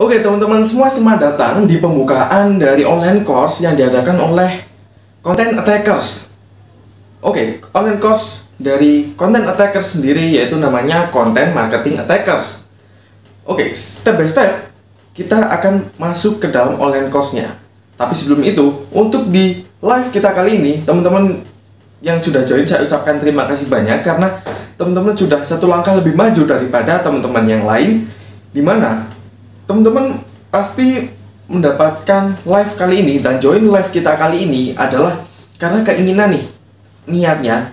Oke teman-teman semua, selamat datang di pembukaan dari online course yang diadakan oleh Content Attackers. Oke, online course dari Content Attackers sendiri yaitu namanya Content Marketing Attackers. Oke, step by step kita akan masuk ke dalam online course-nya. Tapi sebelum itu, untuk di live kita kali ini, teman-teman yang sudah join saya ucapkan terima kasih banyak karena teman-teman sudah satu langkah lebih maju daripada teman-teman yang lain, dimana teman-teman pasti mendapatkan live kali ini dan join live kita kali ini adalah karena keinginan nih, niatnya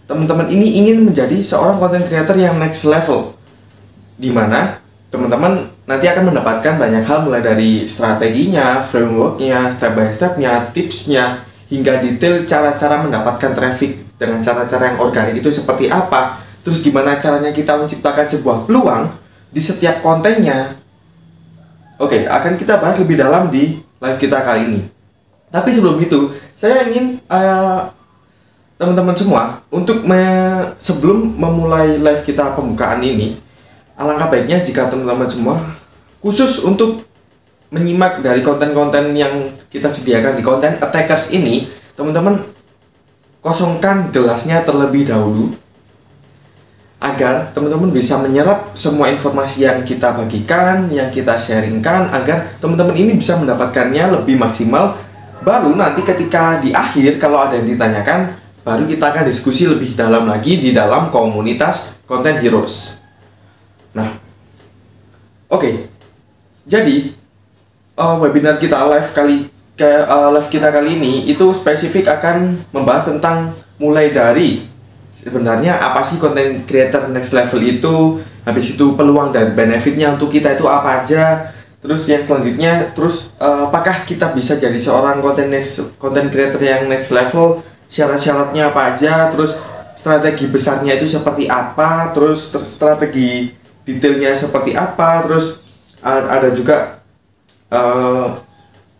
teman-teman ini ingin menjadi seorang content creator yang next level, dimana teman-teman nanti akan mendapatkan banyak hal mulai dari strateginya, frameworknya, step by stepnya, tipsnya, hingga detail cara-cara mendapatkan traffic dengan cara-cara yang organik itu seperti apa, terus gimana caranya kita menciptakan sebuah peluang di setiap kontennya. Oke, akan kita bahas lebih dalam di live kita kali ini. Tapi sebelum itu, saya ingin teman-teman semua untuk sebelum memulai live kita pembukaan ini, alangkah baiknya jika teman-teman semua khusus untuk menyimak dari konten-konten yang kita sediakan di Content Attackers ini, teman-teman kosongkan gelasnya terlebih dahulu agar teman-teman bisa menyerap semua informasi yang kita bagikan, yang kita sharingkan, agar teman-teman ini bisa mendapatkannya lebih maksimal. Baru nanti ketika di akhir kalau ada yang ditanyakan, baru kita akan diskusi lebih dalam lagi di dalam komunitas Content Heroes. Nah, oke. Jadi webinar kita live kita kali ini itu spesifik akan membahas tentang mulai dari sebenarnya apa sih content creator next level itu, habis itu peluang dan benefitnya untuk kita itu apa aja, terus yang selanjutnya, terus apakah kita bisa jadi seorang content creator yang next level, syarat-syaratnya apa aja, terus strategi besarnya itu seperti apa, terus strategi detailnya seperti apa, terus ada juga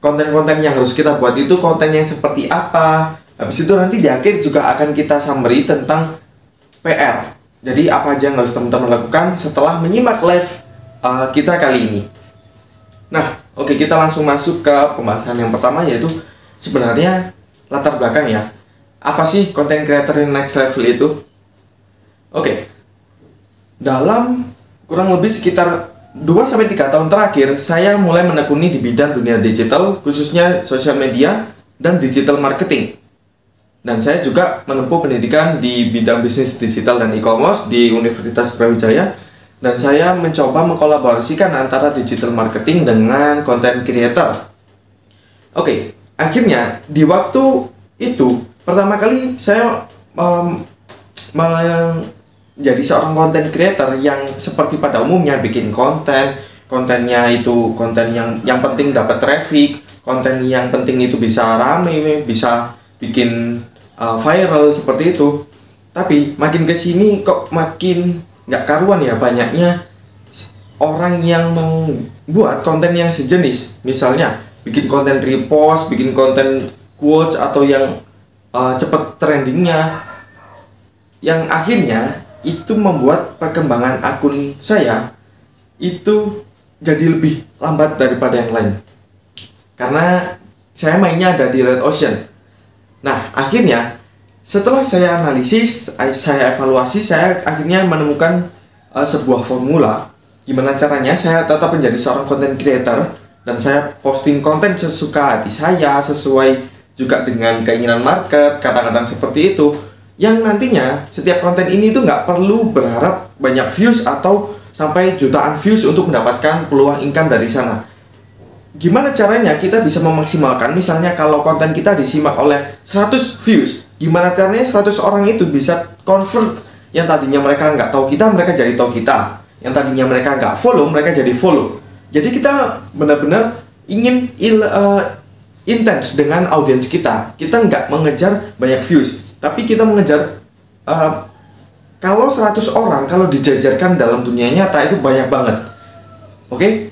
konten-konten yang harus kita buat itu konten yang seperti apa. Habis itu nanti di akhir juga akan kita summary tentang PR. Jadi apa aja yang harus teman-teman lakukan setelah menyimak live kita kali ini. Nah, oke, kita langsung masuk ke pembahasan yang pertama, yaitu sebenarnya latar belakang ya. Apa sih content creator yang next level itu? Oke. Dalam kurang lebih sekitar 2-3 tahun terakhir, saya mulai menekuni di bidang dunia digital, khususnya sosial media dan digital marketing. Dan saya juga menempuh pendidikan di bidang bisnis digital dan e-commerce di Universitas Brawijaya. Dan saya mencoba mengkolaborasikan antara digital marketing dengan content creator. Oke, akhirnya di waktu itu, pertama kali saya menjadi seorang content creator yang seperti pada umumnya bikin kontennya itu konten yang penting dapat traffic, konten yang penting itu bisa rame, bisa bikin viral seperti itu. Tapi makin kesini kok makin nggak karuan ya banyaknya orang yang membuat konten yang sejenis. Misalnya bikin konten repost, bikin konten quotes atau yang cepet trendingnya, yang akhirnya itu membuat perkembangan akun saya itu jadi lebih lambat daripada yang lain karena saya mainnya ada di red ocean. Nah, akhirnya setelah saya analisis, saya evaluasi, saya akhirnya menemukan sebuah formula gimana caranya saya tetap menjadi seorang content creator dan saya posting konten sesuka hati saya, sesuai juga dengan keinginan market, kadang-kadang seperti itu, yang nantinya setiap konten ini tuh nggak perlu berharap banyak views atau sampai jutaan views untuk mendapatkan peluang income dari sana. Gimana caranya kita bisa memaksimalkan, misalnya kalau konten kita disimak oleh 100 views, gimana caranya 100 orang itu bisa convert yang tadinya mereka nggak tahu kita, mereka jadi tahu kita, yang tadinya mereka nggak follow, mereka jadi follow. Jadi kita benar-benar ingin intens dengan audiens kita nggak mengejar banyak views, tapi kita mengejar kalau 100 orang, kalau dijajarkan dalam dunia nyata itu banyak banget. Oke?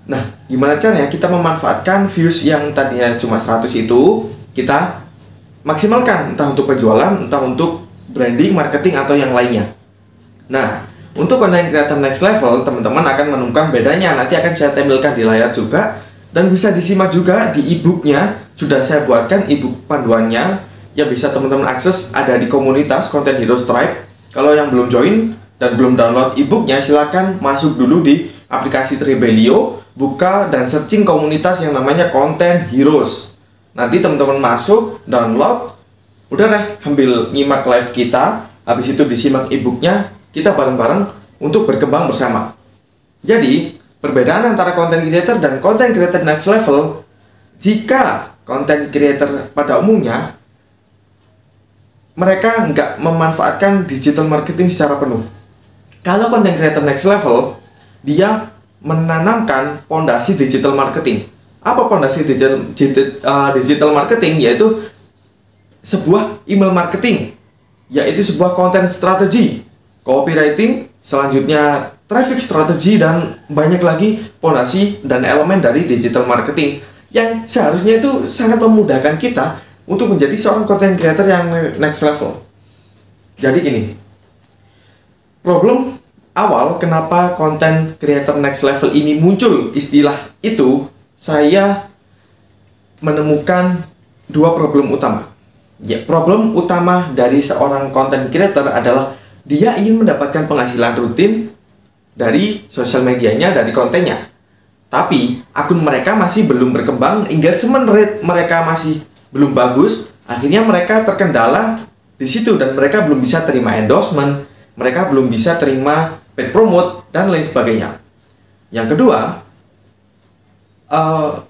Nah, gimana caranya kita memanfaatkan views yang tadinya cuma 100 itu, kita maksimalkan entah untuk penjualan, entah untuk branding, marketing, atau yang lainnya. Nah, Untuk content creator next level, teman-teman akan menemukan bedanya. Nanti akan saya tampilkan di layar juga, dan bisa disimak juga di e-booknya. Sudah saya buatkan e-book panduannya yang bisa teman-teman akses, ada di komunitas Content Heroes Tribe. Kalau yang belum join dan belum download e-booknya, silahkan masuk dulu di aplikasi Tribelio, buka dan searching komunitas yang namanya Content Heroes. Nanti teman-teman masuk, download, udah deh, ambil nyimak live kita, habis itu disimak e-booknya, kita bareng-bareng untuk berkembang bersama. Jadi, perbedaan antara content creator dan content creator next level, jika content creator pada umumnya, mereka nggak memanfaatkan digital marketing secara penuh. Kalau content creator next level, dia menanamkan pondasi digital marketing. Apa pondasi digital marketing? Yaitu sebuah email marketing, yaitu sebuah content strategi, copywriting, selanjutnya traffic strategy, dan banyak lagi pondasi dan elemen dari digital marketing yang seharusnya itu sangat memudahkan kita untuk menjadi seorang content creator yang next level. Jadi gini, problem awal kenapa content creator next level ini muncul istilah itu, saya menemukan dua problem utama. Ya, problem utama dari seorang content creator adalah dia ingin mendapatkan penghasilan rutin dari sosial medianya, dari kontennya. Tapi akun mereka masih belum berkembang, engagement rate mereka masih belum bagus. Akhirnya mereka terkendala di situ dan mereka belum bisa terima endorsement, mereka belum bisa terima paid promote dan lain sebagainya. Yang kedua,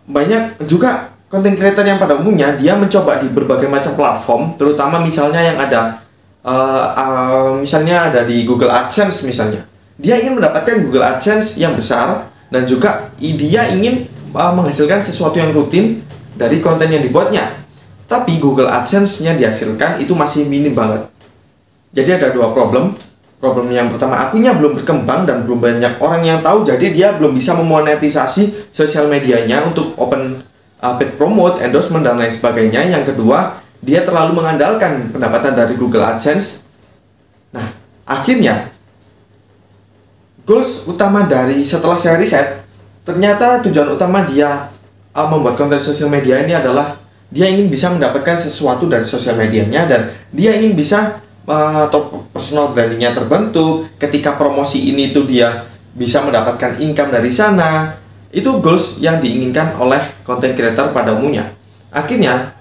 banyak juga content creator yang pada umumnya dia mencoba di berbagai macam platform, terutama misalnya yang ada misalnya ada di Google AdSense misalnya. Dia ingin mendapatkan Google AdSense yang besar dan juga dia ingin menghasilkan sesuatu yang rutin dari konten yang dibuatnya. Tapi Google AdSense-nya dihasilkan itu masih minim banget. Jadi ada dua problem. Problem yang pertama, akunnya belum berkembang dan belum banyak orang yang tahu, jadi dia belum bisa memonetisasi sosial medianya untuk open paid promote, endorsement, dan lain sebagainya. Yang kedua, dia terlalu mengandalkan pendapatan dari Google AdSense. Nah, akhirnya goals utama dari setelah saya riset, ternyata tujuan utama dia membuat konten sosial media ini adalah dia ingin bisa mendapatkan sesuatu dari sosial medianya, dan dia ingin bisa atau personal brandingnya terbentuk. Ketika promosi ini tuh dia bisa mendapatkan income dari sana. Itu goals yang diinginkan oleh content creator pada umumnya. Akhirnya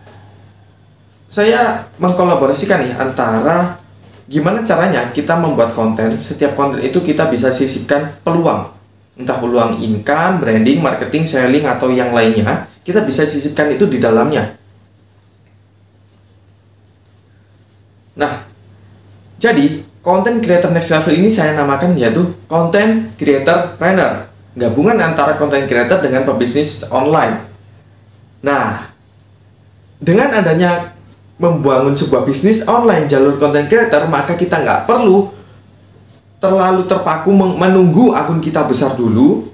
saya mengkolaborasikan nih antara gimana caranya kita membuat konten. Setiap konten itu kita bisa sisipkan peluang, entah peluang income, branding, marketing, selling, atau yang lainnya. Kita bisa sisipkan itu di dalamnya. Nah, jadi content creator next level ini saya namakan yaitu content creator planner, gabungan antara content creator dengan pebisnis online. Nah, dengan adanya membangun sebuah bisnis online jalur content creator, maka kita nggak perlu terlalu terpaku menunggu akun kita besar dulu,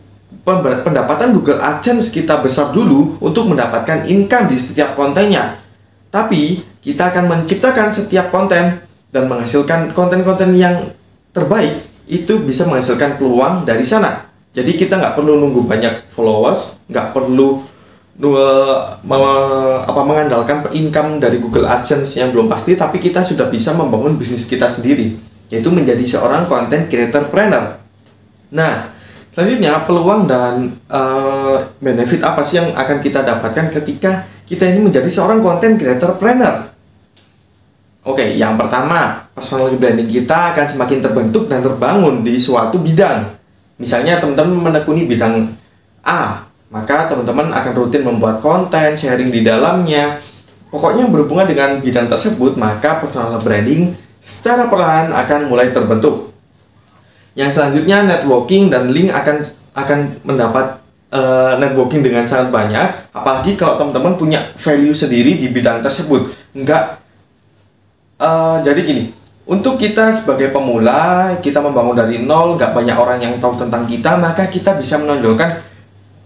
pendapatan Google AdSense kita besar dulu untuk mendapatkan income di setiap kontennya. Tapi kita akan menciptakan setiap konten dan menghasilkan konten-konten yang terbaik, itu bisa menghasilkan peluang dari sana. Jadi kita nggak perlu nunggu banyak followers, nggak perlu mengandalkan income dari Google AdSense yang belum pasti, tapi kita sudah bisa membangun bisnis kita sendiri, yaitu menjadi seorang content creator planner. Nah, selanjutnya peluang dan benefit apa sih yang akan kita dapatkan ketika kita ini menjadi seorang content creator planner? Oke, yang pertama, personal branding kita akan semakin terbentuk dan terbangun di suatu bidang. Misalnya teman-teman menekuni bidang A, maka teman-teman akan rutin membuat konten, sharing di dalamnya. Pokoknya berhubungan dengan bidang tersebut, maka personal branding secara perlahan akan mulai terbentuk. Yang selanjutnya, networking dan link akan mendapat networking dengan sangat banyak. Apalagi kalau teman-teman punya value sendiri di bidang tersebut. Jadi gini, untuk kita sebagai pemula, kita membangun dari nol, nggak banyak orang yang tahu tentang kita, maka kita bisa menonjolkan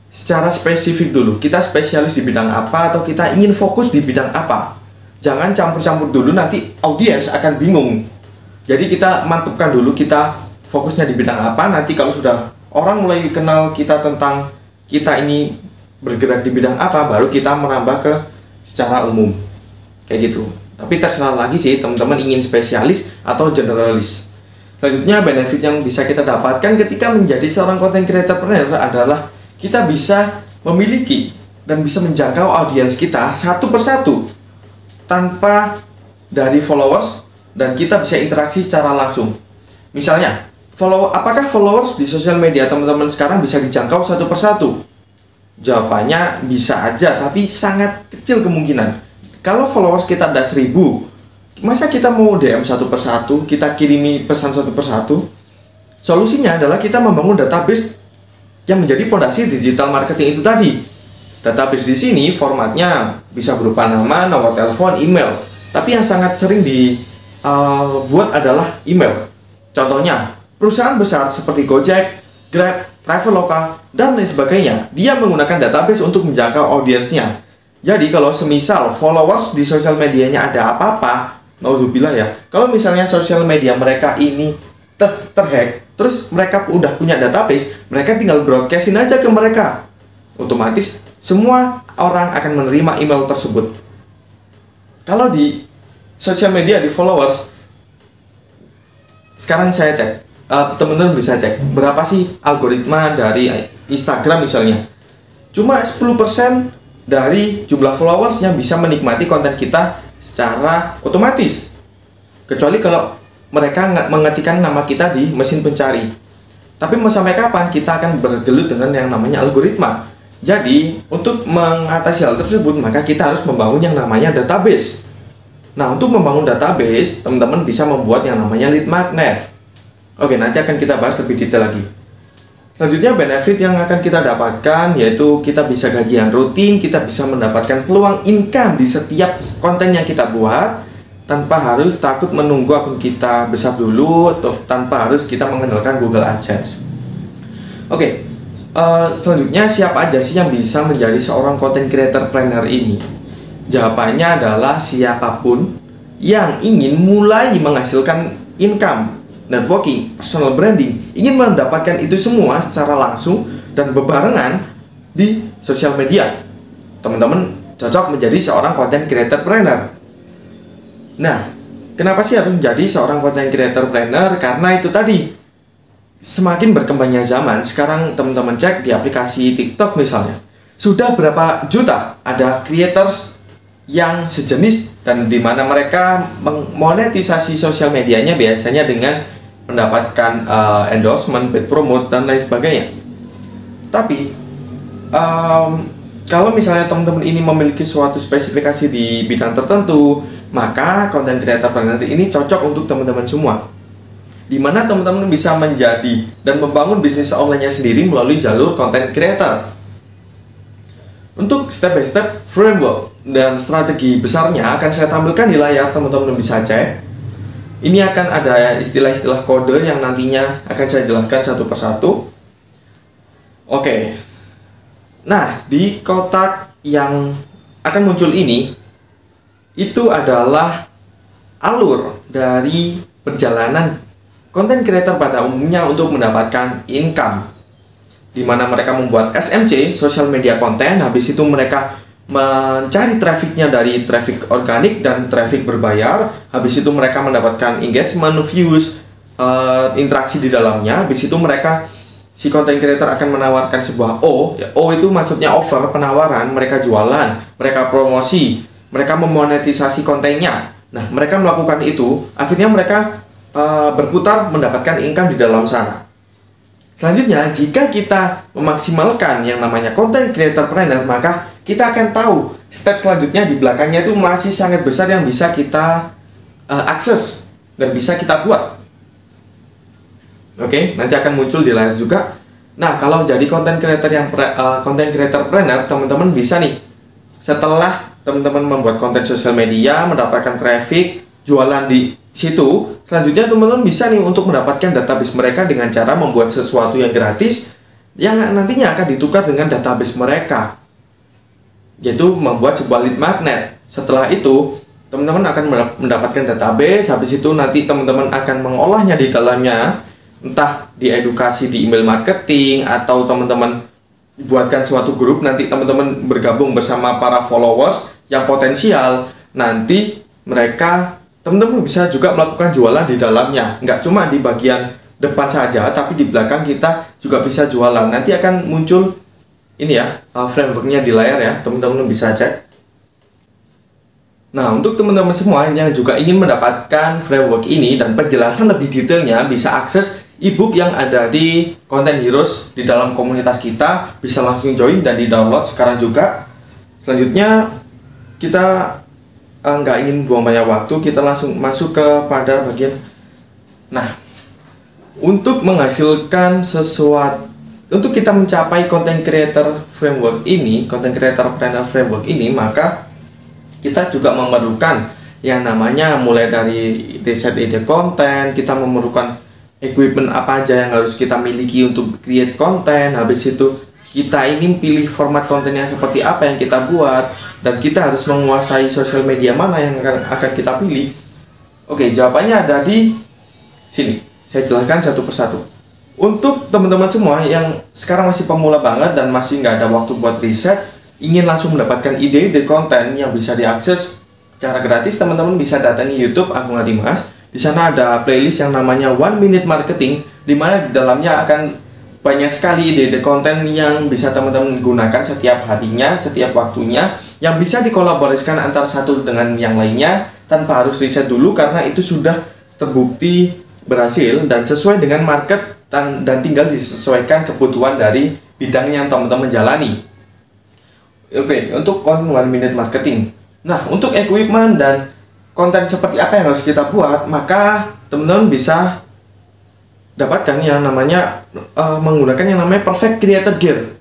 secara spesifik dulu. Kita spesialis di bidang apa, atau kita ingin fokus di bidang apa. Jangan campur-campur dulu, nanti audiens akan bingung. Jadi kita mantapkan dulu, kita fokusnya di bidang apa. Nanti kalau sudah orang mulai kenal kita tentang kita ini bergerak di bidang apa, baru kita menambah ke secara umum kayak gitu. Tapi terserah lagi sih teman-teman ingin spesialis atau generalis. Selanjutnya benefit yang bisa kita dapatkan ketika menjadi seorang content creator adalah kita bisa memiliki dan bisa menjangkau audiens kita satu persatu tanpa dari followers, dan kita bisa interaksi secara langsung. Misalnya, apakah followers di sosial media teman-teman sekarang bisa dijangkau satu persatu? Jawabannya bisa aja, tapi sangat kecil kemungkinan. Kalau followers kita ada 1000, masa kita mau DM satu persatu, kita kirimi pesan satu persatu? Solusinya adalah kita membangun database yang menjadi fondasi digital marketing itu tadi. Database di sini formatnya bisa berupa nama, nomor telepon, email. Tapi yang sangat sering dibuat adalah email. Contohnya, perusahaan besar seperti Gojek, Grab, Traveloka, dan lain sebagainya, dia menggunakan database untuk menjangkau audiensnya. Jadi kalau semisal followers di sosial medianya ada apa-apa, nauzubillah ya, kalau misalnya sosial media mereka ini terhack, terus mereka udah punya database, mereka tinggal broadcastin aja ke mereka. Otomatis semua orang akan menerima email tersebut. Kalau di sosial media, di followers, sekarang saya cek, teman-teman bisa cek berapa sih algoritma dari Instagram misalnya. Cuma 10% dari jumlah followers yang bisa menikmati konten kita secara otomatis, kecuali kalau mereka nggak mengetikkan nama kita di mesin pencari. Tapi mau sampai kapan kita akan bergelut dengan yang namanya algoritma? Jadi untuk mengatasi hal tersebut, maka kita harus membangun yang namanya database. Nah, untuk membangun database, teman-teman bisa membuat yang namanya lead magnet. Oke, nanti akan kita bahas lebih detail lagi. Selanjutnya, benefit yang akan kita dapatkan yaitu kita bisa gajian rutin, kita bisa mendapatkan peluang income di setiap konten yang kita buat tanpa harus takut menunggu akun kita besar dulu, atau tanpa harus kita mengandalkan Google AdSense. Oke, selanjutnya siapa aja sih yang bisa menjadi seorang content creator planner ini? Jawabannya adalah siapapun yang ingin mulai menghasilkan income, networking, personal branding, ingin mendapatkan itu semua secara langsung dan bebarengan di sosial media. Teman-teman cocok menjadi seorang content creator planner. Nah, kenapa sih harus menjadi seorang content creator planner? Karena itu tadi, semakin berkembangnya zaman, sekarang teman-teman cek di aplikasi TikTok misalnya, sudah berapa juta ada creators yang sejenis, dan di mana mereka memonetisasi sosial medianya biasanya dengan mendapatkan endorsement, paid promote, dan lain sebagainya. Tapi kalau misalnya teman-teman ini memiliki suatu spesifikasi di bidang tertentu, maka content creator planner ini cocok untuk teman-teman semua, di mana teman-teman bisa menjadi dan membangun bisnis online-nya sendiri melalui jalur content creator. Untuk step by step framework dan strategi besarnya akan saya tampilkan di layar, teman-teman bisa cek. Ini akan ada istilah-istilah kode yang nantinya akan saya jelaskan satu persatu. Oke. Nah, di kotak yang akan muncul ini, itu adalah alur dari perjalanan content creator pada umumnya untuk mendapatkan income, di mana mereka membuat SMC, social media content, habis itu mereka mencari trafficnya dari traffic organik dan traffic berbayar, habis itu mereka mendapatkan engagement, views, interaksi di dalamnya, habis itu mereka, si content creator akan menawarkan sebuah O, ya, O itu maksudnya offer, penawaran, mereka jualan, mereka promosi, mereka memonetisasi kontennya. Nah, mereka melakukan itu, akhirnya mereka berputar mendapatkan income di dalam sana. Selanjutnya, jika kita memaksimalkan yang namanya content creator planner, maka kita akan tahu step selanjutnya di belakangnya itu masih sangat besar yang bisa kita akses dan bisa kita buat. Oke, nanti akan muncul di layar juga. Nah, kalau jadi content creator yang content creator planner, teman-teman bisa nih, setelah teman-teman membuat konten sosial media, mendapatkan traffic, jualan di situ, selanjutnya teman-teman bisa nih untuk mendapatkan database mereka dengan cara membuat sesuatu yang gratis yang nantinya akan ditukar dengan database mereka, yaitu membuat sebuah lead magnet. Setelah itu teman-teman akan mendapatkan database, habis itu nanti teman-teman akan mengolahnya di dalamnya entah di edukasi di email marketing, atau teman-teman buatkan suatu grup, nanti teman-teman bergabung bersama para followers yang potensial, nanti teman-teman bisa juga melakukan jualan di dalamnya. Nggak cuma di bagian depan saja, tapi di belakang kita juga bisa jualan. Nanti akan muncul ini ya, frameworknya di layar ya, teman-teman bisa cek. Nah, untuk teman-teman semua yang juga ingin mendapatkan framework ini dan penjelasan lebih detailnya, bisa akses ebook yang ada di Content Heroes di dalam komunitas kita, bisa langsung join dan di-download sekarang juga. Selanjutnya, kita nggak ingin buang banyak waktu, kita langsung masuk kepada bagian. Nah, untuk menghasilkan sesuatu, untuk kita mencapai Content Creator Framework ini, Content Creator Planner Framework ini, maka kita juga memerlukan yang namanya mulai dari riset ide konten, kita memerlukan equipment apa aja yang harus kita miliki untuk create konten. Habis itu kita ingin pilih format kontennya seperti apa yang kita buat, dan kita harus menguasai sosial media mana yang akan kita pilih. Oke, jawabannya ada di sini. Saya jelaskan satu persatu. Untuk teman-teman semua yang sekarang masih pemula banget dan masih nggak ada waktu buat riset, ingin langsung mendapatkan ide-ide konten yang bisa diakses secara gratis, teman-teman bisa datangi YouTube Agung Adimas. Di sana ada playlist yang namanya 1 Minute Marketing, di mana di dalamnya akan banyak sekali ide-ide konten yang bisa teman-teman gunakan setiap harinya, setiap waktunya, yang bisa dikolaborasikan antara satu dengan yang lainnya tanpa harus riset dulu, karena itu sudah terbukti berhasil dan sesuai dengan market, dan tinggal disesuaikan kebutuhan dari bidang yang teman-teman jalani. Oke, untuk konten 1 Minute Marketing. Nah, untuk equipment dan konten seperti apa yang harus kita buat, maka teman-teman bisa dapatkan yang namanya menggunakan yang namanya Perfect Creator Gear.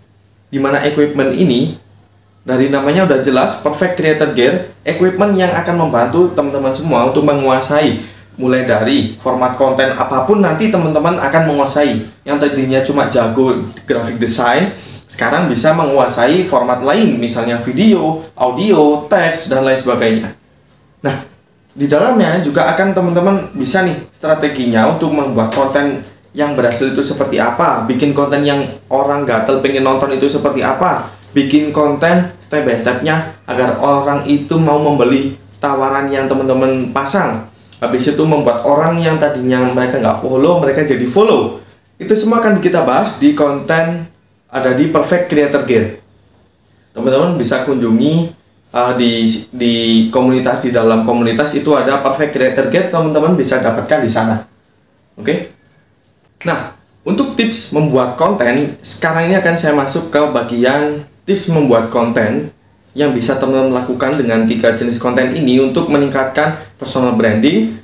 Dimana equipment ini, dari namanya udah jelas, Perfect Creator Gear, equipment yang akan membantu teman-teman semua untuk menguasai mulai dari format konten apapun. Nanti teman-teman akan menguasai yang tadinya cuma jago graphic design, sekarang bisa menguasai format lain, misalnya video, audio, teks, dan lain sebagainya. Nah, di dalamnya juga akan teman-teman bisa nih strateginya untuk membuat konten yang berhasil itu seperti apa, bikin konten yang orang gatel pengen nonton itu seperti apa, bikin konten step by stepnya agar orang itu mau membeli tawaran yang teman-teman pasang. Habis itu membuat orang yang tadinya mereka nggak follow, mereka jadi follow. Itu semua akan kita bahas di konten ada di Perfect Creator Gear. Teman-teman bisa kunjungi di komunitas, di dalam komunitas itu ada Perfect Creator Gear, teman-teman bisa dapatkan di sana. Oke. Nah, untuk tips membuat konten, sekarang ini akan saya masuk ke bagian tips membuat konten yang bisa teman-teman lakukan dengan 3 jenis konten ini untuk meningkatkan personal branding,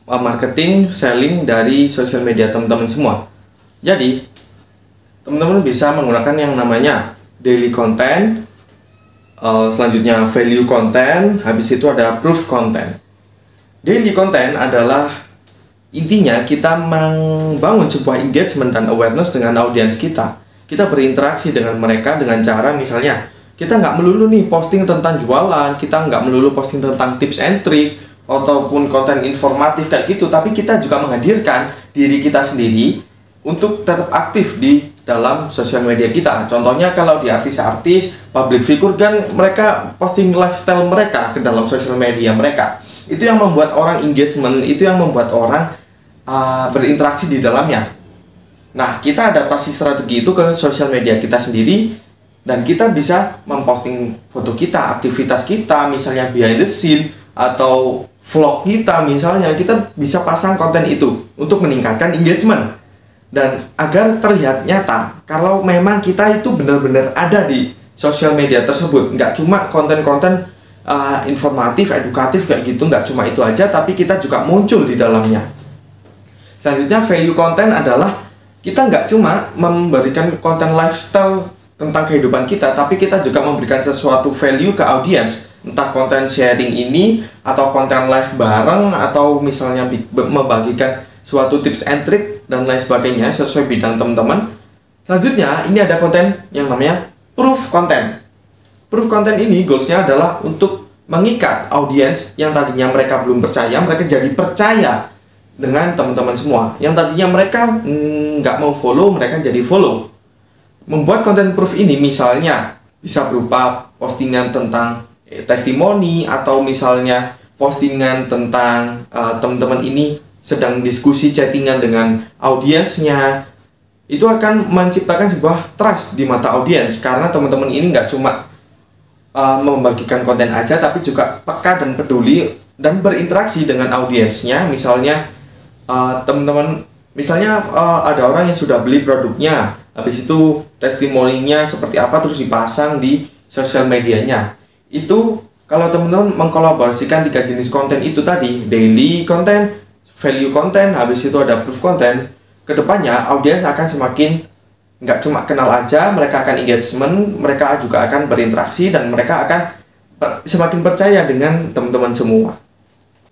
marketing, selling dari sosial media teman-teman semua. Jadi, teman-teman bisa menggunakan yang namanya daily content, selanjutnya value content, habis itu ada proof content. Daily content adalah intinya kita membangun sebuah engagement dan awareness dengan audiens kita. Kita berinteraksi dengan mereka dengan cara misalnya kita nggak melulu nih posting tentang jualan, kita nggak melulu posting tentang tips and trick ataupun konten informatif kayak gitu, tapi kita juga menghadirkan diri kita sendiri untuk tetap aktif di dalam sosial media kita. Contohnya kalau di artis-artis, public figure kan mereka posting lifestyle mereka ke dalam sosial media mereka. Itu yang membuat orang engagement, itu yang membuat orang berinteraksi di dalamnya. Nah, kita adaptasi strategi itu ke sosial media kita sendiri, dan kita bisa memposting foto kita, aktivitas kita, misalnya behind the scene atau vlog kita misalnya, kita bisa pasang konten itu untuk meningkatkan engagement. Dan agar terlihat nyata kalau memang kita itu benar-benar ada di sosial media tersebut, nggak cuma konten-konten informatif, edukatif kayak gitu, nggak cuma itu aja, tapi kita juga muncul di dalamnya. Selanjutnya value content adalah kita nggak cuma memberikan konten lifestyle tentang kehidupan kita, tapi kita juga memberikan sesuatu value ke audiens, entah konten sharing ini atau konten live bareng, atau misalnya membagikan suatu tips and trick dan lain sebagainya sesuai bidang teman-teman. Selanjutnya ini ada konten yang namanya proof content. Proof content ini goalsnya adalah untuk mengikat audiens yang tadinya mereka belum percaya, mereka jadi percaya dengan teman-teman semua. Yang tadinya mereka nggak mau follow, mereka jadi follow. Membuat konten proof ini misalnya bisa berupa postingan tentang testimoni, atau misalnya postingan tentang teman-teman ini sedang diskusi chattingan dengan audiensnya. Itu akan menciptakan sebuah trust di mata audiens, karena teman-teman ini nggak cuma membagikan konten aja, tapi juga peka dan peduli dan berinteraksi dengan audiensnya. Misalnya teman-teman, misalnya ada orang yang sudah beli produknya, habis itu testimoninya seperti apa terus dipasang di sosial medianya. Itu kalau teman-teman mengkolaborasikan 3 jenis konten itu tadi, daily content, value content, habis itu ada proof content, kedepannya audiens akan semakin nggak cuma kenal aja, mereka akan engagement, mereka juga akan berinteraksi, dan mereka akan semakin percaya dengan teman-teman semua.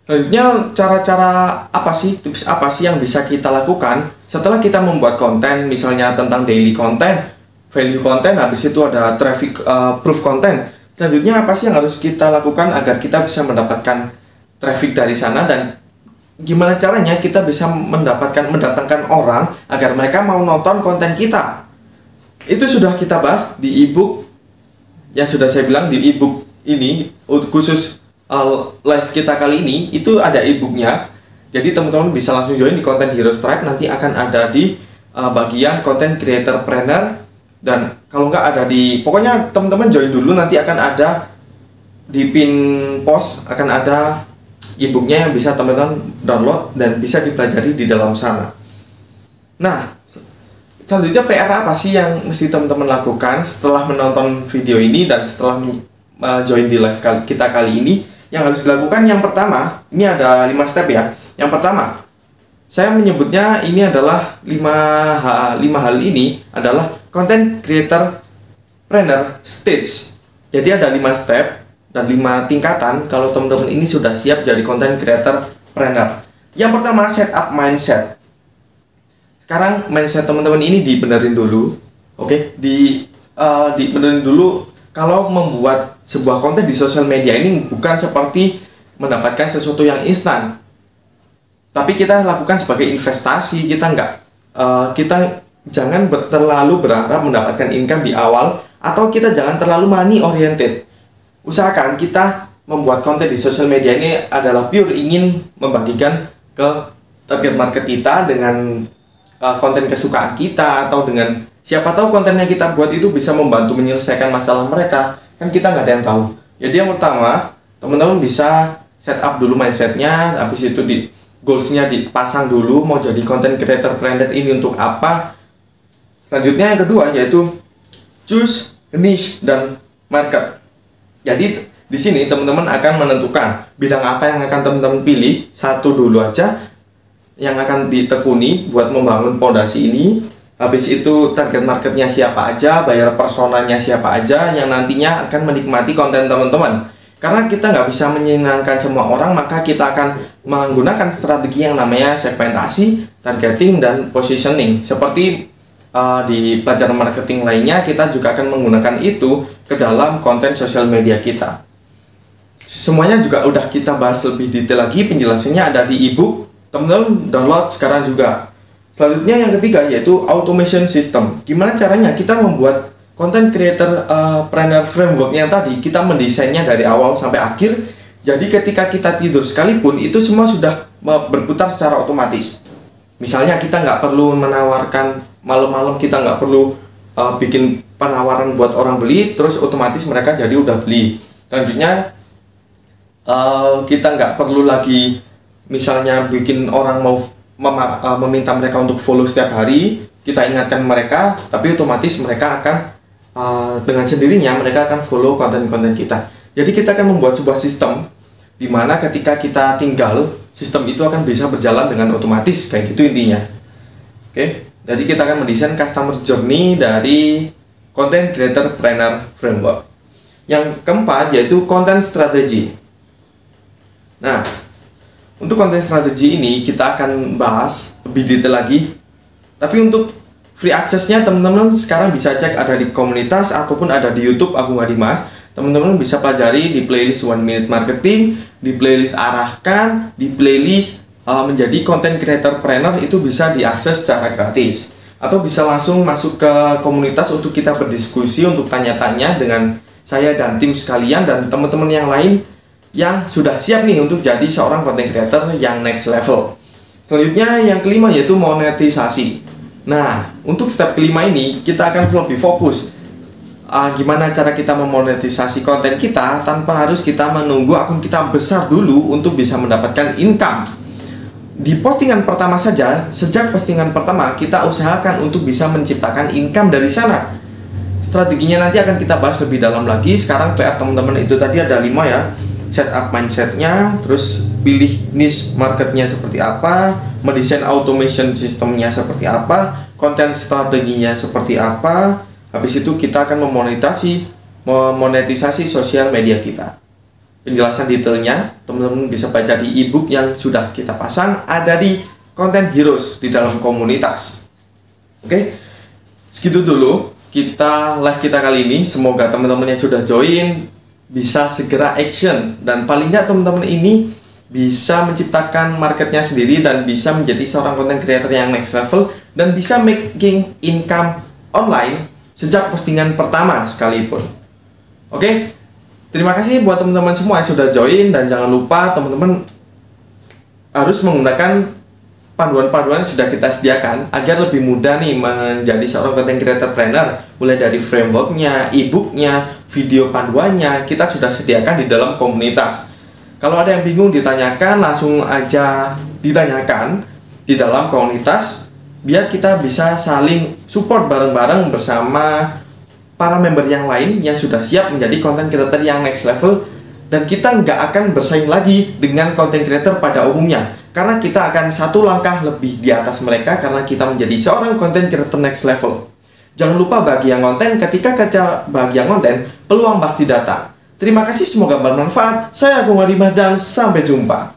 Selanjutnya, cara-cara apa sih, tips apa sih yang bisa kita lakukan setelah kita membuat konten, misalnya tentang daily content, value content, habis itu ada traffic proof content. Selanjutnya, apa sih yang harus kita lakukan agar kita bisa mendapatkan traffic dari sana, dan gimana caranya kita bisa mendatangkan orang agar mereka mau nonton konten kita. Itu sudah kita bahas di ebook yang sudah saya bilang di ebook ini, khusus live kita kali ini. Itu ada ebooknya, jadi teman-teman bisa langsung join di Content Heroes Tribe. Nanti akan ada di bagian Content Creator Planner, dan kalau nggak ada di, pokoknya teman-teman join dulu, nanti akan ada di pin post, akan ada e-booknya yang bisa teman-teman download dan bisa dipelajari di dalam sana. Nah, selanjutnya PR apa sih yang mesti teman-teman lakukan setelah menonton video ini dan setelah join di live kita kali ini? Yang harus dilakukan, yang pertama, ini ada 5 step ya. Yang pertama, saya menyebutnya ini adalah 5 hal ini adalah Content Creator Planner Stage. Jadi ada 5 step dan 5 tingkatan kalau teman-teman ini sudah siap jadi content creator planner. Yang pertama, set up mindset. Sekarang mindset teman-teman ini dibenerin dulu. Oke, dibenerin dulu. Kalau membuat sebuah konten di sosial media ini bukan seperti mendapatkan sesuatu yang instan, tapi kita lakukan sebagai investasi. Kita jangan terlalu berharap mendapatkan income di awal, atau kita jangan terlalu money oriented. Usahakan kita membuat konten di sosial media ini adalah pure ingin membagikan ke target market kita dengan konten kesukaan kita, atau dengan siapa tahu konten yang kita buat itu bisa membantu menyelesaikan masalah mereka. Kan kita nggak ada yang tahu. Jadi yang pertama, teman-teman bisa set up dulu mindsetnya, habis itu goalsnya dipasang dulu, mau jadi content creator planner ini untuk apa. Selanjutnya yang kedua yaitu choose niche dan market. Jadi di sini teman-teman akan menentukan bidang apa yang akan teman-teman pilih, satu dulu aja yang akan ditekuni buat membangun fondasi ini. Habis itu target marketnya siapa aja, buyer personanya siapa aja yang nantinya akan menikmati konten teman-teman. Karena kita nggak bisa menyenangkan semua orang, maka kita akan menggunakan strategi yang namanya segmentasi, targeting, dan positioning. Seperti di pelajaran marketing lainnya, kita juga akan menggunakan itu ke dalam konten sosial media kita. Semuanya juga udah kita bahas lebih detail lagi, penjelasannya ada di ebook, teman-teman download sekarang juga. Selanjutnya yang ketiga yaitu automation system. Gimana caranya kita membuat content creator planner framework yang tadi, kita mendesainnya dari awal sampai akhir. Jadi ketika kita tidur sekalipun, itu semua sudah berputar secara otomatis. Misalnya kita nggak perlu menawarkan malam-malam, kita nggak perlu bikin penawaran buat orang beli, terus otomatis mereka jadi udah beli. Selanjutnya kita nggak perlu lagi misalnya bikin orang mau meminta mereka untuk follow setiap hari, kita ingatkan mereka, tapi otomatis mereka akan dengan sendirinya mereka akan follow konten-konten kita. Jadi kita akan membuat sebuah sistem di mana ketika kita tinggal, sistem itu akan bisa berjalan dengan otomatis, kayak gitu intinya. Oke, jadi kita akan mendesain customer journey dari Content Creator Planner Framework. Yang keempat yaitu content strategy. Nah, untuk content strategy ini kita akan bahas lebih detail lagi. Tapi untuk free access-nya teman-teman sekarang bisa cek ada di komunitas ataupun ada di YouTube Agung Adimas. Teman-teman bisa pelajari di playlist 1 Minute Marketing, di playlist Arahkan, di playlist menjadi content creator planner itu bisa diakses secara gratis, atau bisa langsung masuk ke komunitas untuk kita berdiskusi, untuk tanya-tanya dengan saya dan tim sekalian dan teman-teman yang lain yang sudah siap nih untuk jadi seorang content creator yang next level. Selanjutnya yang kelima yaitu monetisasi. Nah, untuk step kelima ini kita akan lebih fokus gimana cara kita memonetisasi konten kita tanpa harus kita menunggu akun kita besar dulu untuk bisa mendapatkan income. Di postingan pertama saja, sejak postingan pertama kita usahakan untuk bisa menciptakan income dari sana. Strateginya nanti akan kita bahas lebih dalam lagi. Sekarang PR teman-teman itu tadi ada 5 ya. Set up mindsetnya, terus pilih niche marketnya seperti apa, mendesain automation sistemnya seperti apa, konten strateginya seperti apa. Habis itu kita akan memonetisasi sosial media kita. Penjelasan detailnya teman-teman bisa baca di ebook yang sudah kita pasang, ada di Content Heroes di dalam komunitas. Oke, segitu dulu live kita kali ini. Semoga teman-teman yang sudah join bisa segera action, dan paling nggak teman-teman ini bisa menciptakan marketnya sendiri dan bisa menjadi seorang content creator yang next level dan bisa making income online sejak postingan pertama sekalipun. Oke, terima kasih buat teman-teman semua yang sudah join, dan jangan lupa teman-teman harus menggunakan panduan-panduan yang sudah kita sediakan agar lebih mudah nih menjadi seorang content creator planner. Mulai dari frameworknya, ebooknya, video panduannya kita sudah sediakan di dalam komunitas. Kalau ada yang bingung ditanyakan, langsung aja ditanyakan di dalam komunitas biar kita bisa saling support bareng-bareng bersama para member yang lain yang sudah siap menjadi content creator yang next level, dan kita nggak akan bersaing lagi dengan content creator pada umumnya, karena kita akan satu langkah lebih di atas mereka karena kita menjadi seorang content creator next level. Jangan lupa bagian konten, ketika kita bagian konten, peluang pasti datang. Terima kasih, semoga bermanfaat. Saya Agung Harimah dan sampai jumpa.